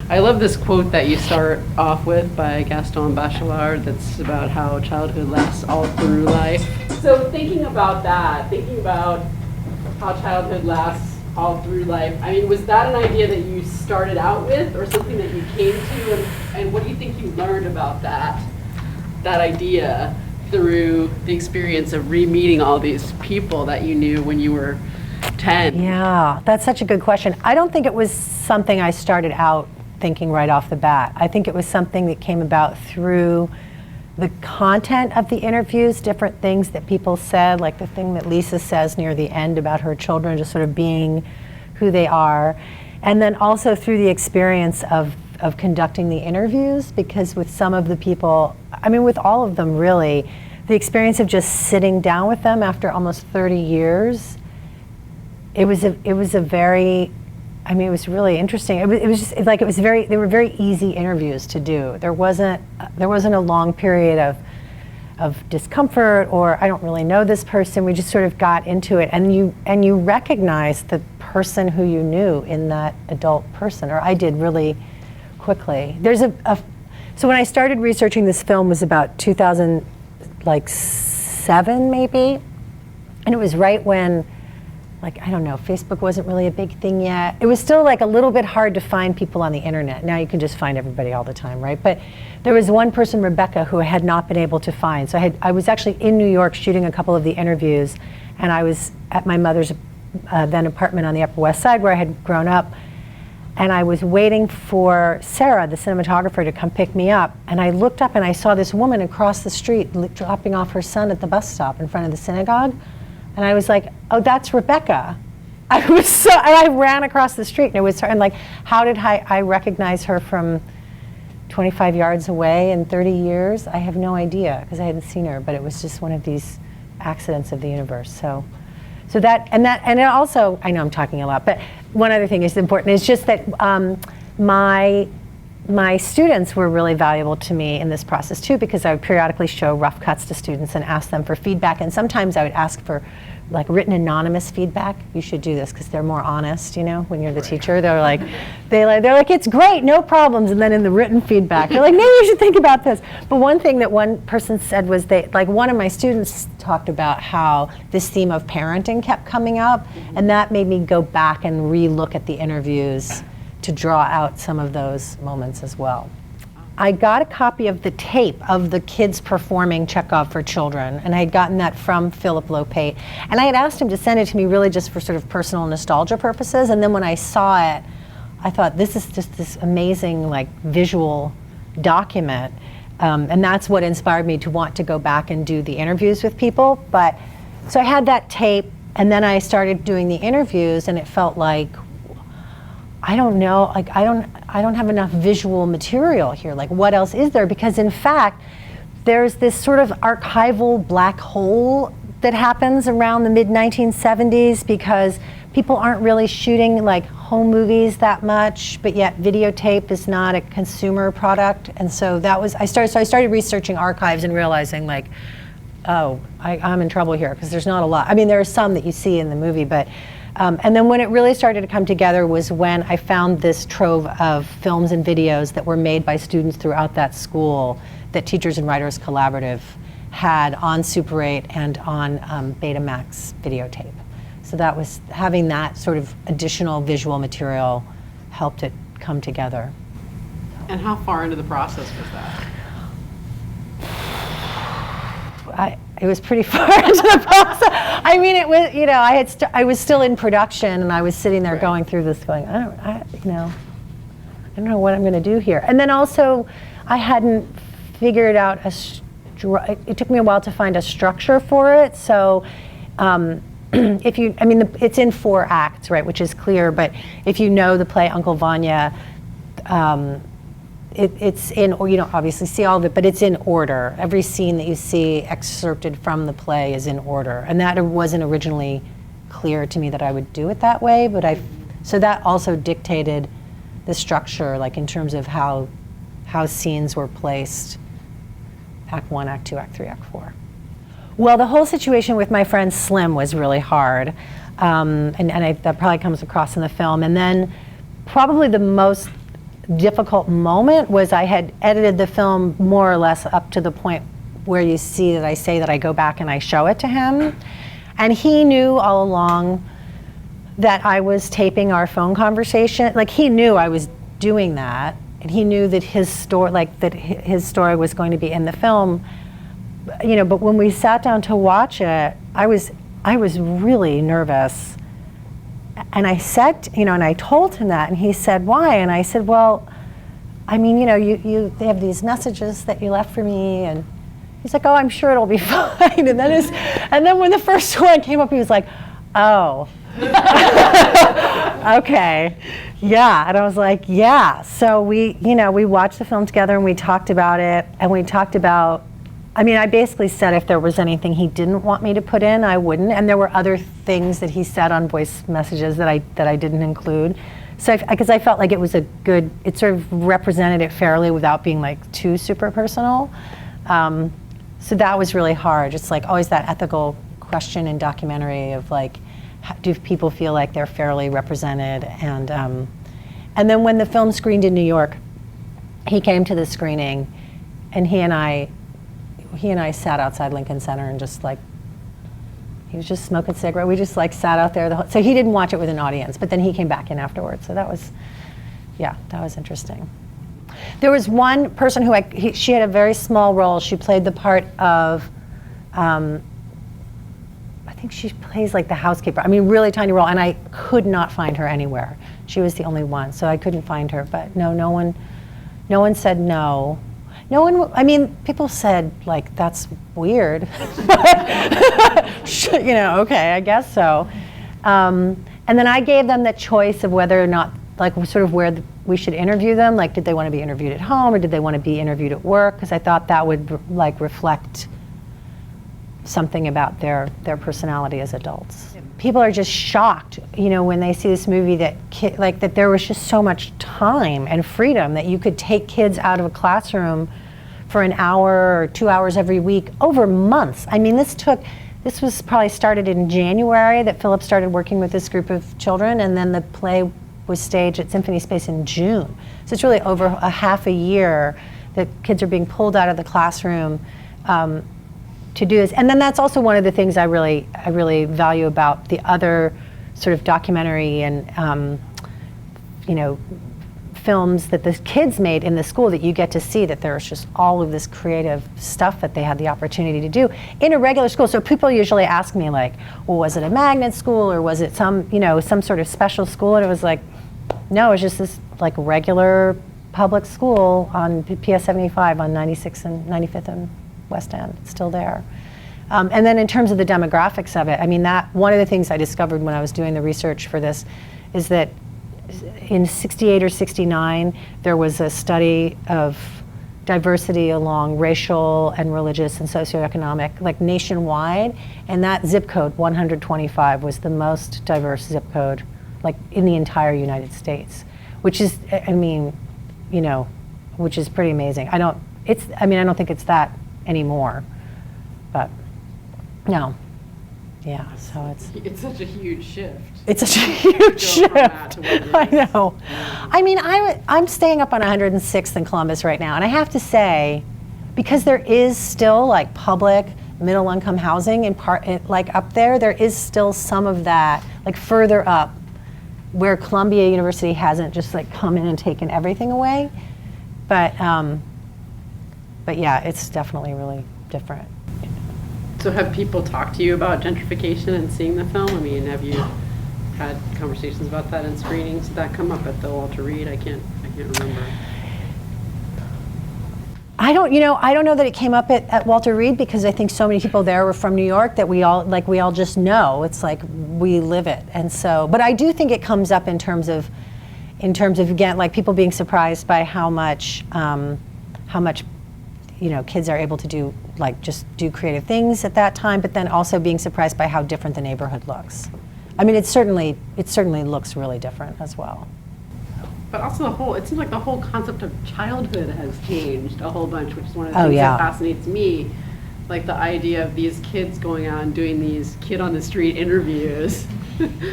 I love this quote that you start off with by Gaston Bachelard that's about how childhood lasts all through life. So thinking about that, thinking about how childhood lasts all through life, I mean, was that an idea that you started out with or something that you came to? And what do you think you learned about that idea through the experience of re-meeting all these people that you knew when you were 10? Yeah, that's such a good question. I don't think it was something I started out thinking right off the bat. I think it was something that came about through the content of the interviews, different things that people said, like the thing that Lisa says near the end about her children just sort of being who they are. And then also through the experience of conducting the interviews, because with some of the people, I mean with all of them really, the experience of just sitting down with them after almost 30 years, it was a very, I mean, it was really interesting. It was just like, they were very easy interviews to do. There wasn't a long period of discomfort or I don't really know this person. We just sort of got into it, and you recognize the person who you knew in that adult person, or I did really quickly. There's so when I started researching this film was about 2007 maybe, and it was right when, like, I don't know, Facebook wasn't really a big thing yet. It was still like a little bit hard to find people on the internet. Now you can just find everybody all the time, right? But there was one person, Rebecca, who I had not been able to find. So I was actually in New York shooting a couple of the interviews, and I was at my mother's then apartment on the Upper West Side where I had grown up, and I was waiting for Sarah, the cinematographer, to come pick me up, and I looked up and I saw this woman across the street dropping off her son at the bus stop in front of the synagogue. And I was like, oh, that's Rebecca. And I ran across the street, and it was her. And like, how did I recognize her from 25 yards away in 30 years? I have no idea, because I hadn't seen her, but it was just one of these accidents of the universe. So that, and it also, I know I'm talking a lot, but one other thing is important, is just that my students were really valuable to me in this process too, because I would periodically show rough cuts to students and ask them for feedback, and sometimes I would ask for like written anonymous feedback. You should do this because they're more honest, you know, when you're the teacher. They're like, it's great, no problems, and then in the written feedback, they're like, maybe you should think about this. But one thing that one person said was one of my students talked about how this theme of parenting kept coming up, and that made me go back and re-look at the interviews to draw out some of those moments as well. I got a copy of the tape of the kids performing Chekhov for children, and I had gotten that from Philip Lopate. And I had asked him to send it to me really just for sort of personal nostalgia purposes, and then when I saw it, I thought, this is just this amazing like visual document, and that's what inspired me to want to go back and do the interviews with people. But so I had that tape, and then I started doing the interviews, and it felt like, I don't know, like I don't have enough visual material here. Like, what else is there? Because in fact, there's this sort of archival black hole that happens around the mid-1970s, because people aren't really shooting like home movies that much, but yet videotape is not a consumer product. And so I started researching archives and realizing like, oh, I'm in trouble here, because there's not a lot. I mean, there are some that you see in the movie, but and then when it really started to come together was when I found this trove of films and videos that were made by students throughout that school that Teachers and Writers Collaborative had on Super 8 and on Betamax videotape. So that was, having that sort of additional visual material helped it come together. And how far into the process was that? It was pretty far into the process. I mean, it was, you know, I was still in production, and I was sitting there going through this, going, I don't know what I'm going to do here. And then also, I hadn't figured out it took me a while to find a structure for it. So, it's in 4 acts, right, which is clear. But if you know the play Uncle Vanya, it's in, or you don't obviously see all of it, but it's in order. Every scene that you see excerpted from the play is in order. And that wasn't originally clear to me that I would do it that way, but so that also dictated the structure, like in terms of how scenes were placed, Act 1, Act 2, Act 3, Act 4. Well, the whole situation with my friend Slim was really hard, that probably comes across in the film. And then probably the most difficult moment was I had edited the film more or less up to the point where you see that I say that I go back and I show it to him. And he knew all along that I was taping our phone conversation. Like, he knew I was doing that, and he knew that his story, his story was going to be in the film. You know, but when we sat down to watch it, I was really nervous. And I said, you know, and I told him that, and he said, why? And I said, well, I mean, you know, they have these messages that you left for me, and he's like, oh, I'm sure it'll be fine. And then when the first one came up, he was like, oh, okay, yeah. And I was like, yeah. So we watched the film together, and we talked about it, and we talked about, I mean, I basically said if there was anything he didn't want me to put in, I wouldn't. And there were other things that he said on voice messages that I didn't include. So, because I felt like it was it sort of represented it fairly without being like too super personal. So that was really hard. It's like always that ethical question in documentary of like, do people feel like they're fairly represented? And then when the film screened in New York, he came to the screening, and he and I sat outside Lincoln Center and just like, he was just smoking a cigarette. We just like sat out there so he didn't watch it with an audience, but then he came back in afterwards. So that was interesting. There was one person who she had a very small role. She played the part of, I think she plays like the housekeeper. I mean, really tiny role, and I could not find her anywhere. She was the only one, so I couldn't find her. But no one said no. No one, I mean, people said, like, that's weird. You know, okay, I guess so. And then I gave them the choice of whether or not, like, sort of where we should interview them. Like, did they want to be interviewed at home, or did they want to be interviewed at work? Because I thought that would, like, reflect something about their personality as adults. People are just shocked, you know, when they see this movie that that there was just so much time and freedom that you could take kids out of a classroom for an hour or 2 hours every week over months. I mean, this was probably started in January that Philip started working with this group of children, and then the play was staged at Symphony Space in June. So it's really over a half a year that kids are being pulled out of the classroom to do this. And then that's also one of the things I really value about the other sort of documentary and you know, films that the kids made in the school, that you get to see that there's just all of this creative stuff that they had the opportunity to do in a regular school. So people usually ask me like, well, was it a magnet school, or was it some sort of special school? And it was like, no, it was just this like regular public school on PS 75 on 96 and 95th and West End. It's still there. And then in terms of the demographics of it, I mean, that one of the things I discovered when I was doing the research for this is that in 68 or 69, there was a study of diversity along racial and religious and socioeconomic, like nationwide, and that zip code, 125, was the most diverse zip code, like in the entire United States, which is, I mean, you know, which is pretty amazing. I don't think it's that anymore, but no. Yeah, so it's such a huge shift. It's such a huge shift. I know. I mean, I'm staying up on 106th in Columbus right now, and I have to say, because there is still like public middle income housing in part, like up there is still some of that, like further up, where Columbia University hasn't just like come in and taken everything away. But yeah, it's definitely really different. So have people talked to you about gentrification and seeing the film? I mean, have you had conversations about that in screenings? Did that come up at the Walter Reed? I can't remember. I don't know that it came up at Walter Reed, because I think so many people there were from New York that we all just know. It's like we live it. And so, but I do think it comes up in terms of again, like people being surprised by how much you know, kids are able to do, like, just do creative things at that time, but then also being surprised by how different the neighborhood looks. I mean, it certainly looks really different as well. But also it seems like the whole concept of childhood has changed a whole bunch, which is one of the things that fascinates me. Like the idea of these kids going out and doing these kid on the street interviews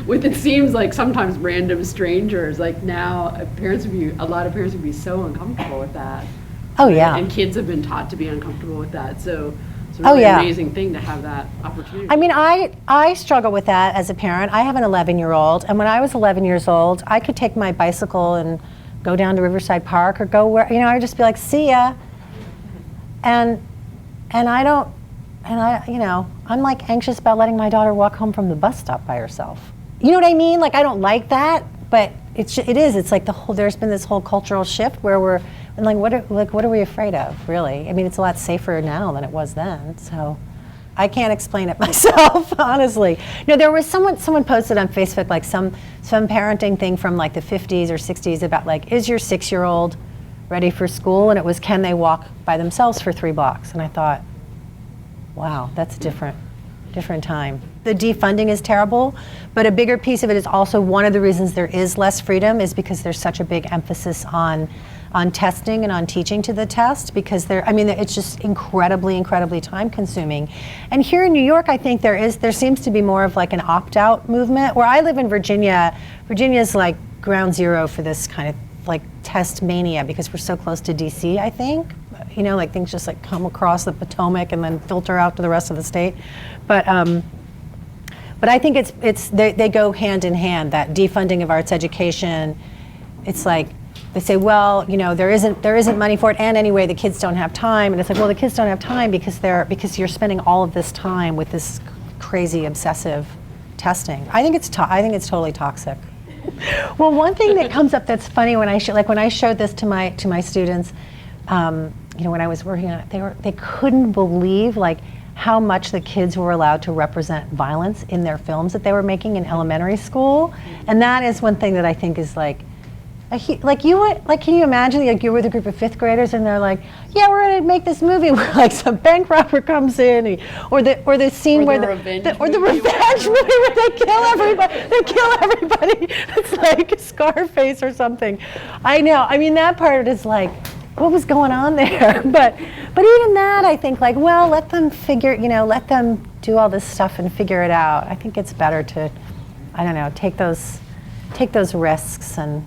with it seems like sometimes random strangers. Like now, a lot of parents would be so uncomfortable with that. Oh, right? yeah. And kids have been taught to be uncomfortable with that. So it's a Oh, really yeah. amazing thing to have that opportunity. I mean, I struggle with that as a parent. I have an 11-year-old, and when I was 11 years old, I could take my bicycle and go down to Riverside Park or go where, I'd just be like, see ya. And I'm like anxious about letting my daughter walk home from the bus stop by herself. You know what I mean? Like, I don't like that, but it's like there's been this whole cultural shift where what are we afraid of, really? I mean, it's a lot safer now than it was then, so I can't explain it myself, honestly. There was someone posted on Facebook, like some parenting thing from like the 50s or 60s about like, is your 6-year-old ready for school? And it was, can they walk by themselves for 3 blocks? And I thought, wow, that's a different time. The defunding is terrible, but a bigger piece of it is also one of the reasons there is less freedom is because there's such a big emphasis on testing and on teaching to the test, because it's just incredibly time consuming. And here in New York, I think there seems to be more of like an opt-out movement. Where I live in Virginia's like ground zero for this kind of like test mania, because we're so close to DC, I think. Like things just like come across the Potomac and then filter out to the rest of the state. But I think they go hand in hand, that defunding of arts education. It's like, they say, well, there isn't money for it, and anyway, the kids don't have time. And it's like, well, the kids don't have time because you're spending all of this time with this crazy obsessive testing. I think it's totally toxic. Well, one thing that comes up that's funny when I showed this to my students, when I was working on it, they couldn't believe like how much the kids were allowed to represent violence in their films that they were making in elementary school. And that is one thing that I think is like can you imagine like you're with a group of 5th graders and they're like, yeah, we're gonna make this movie where like some bank robber comes in, or the scene where the revenge movie where they kill everybody. It's like Scarface or something. I know. I mean, that part is like, what was going on there? But even that, I think like, well, let them let them do all this stuff and figure it out. I think it's better to, I don't know, take those risks and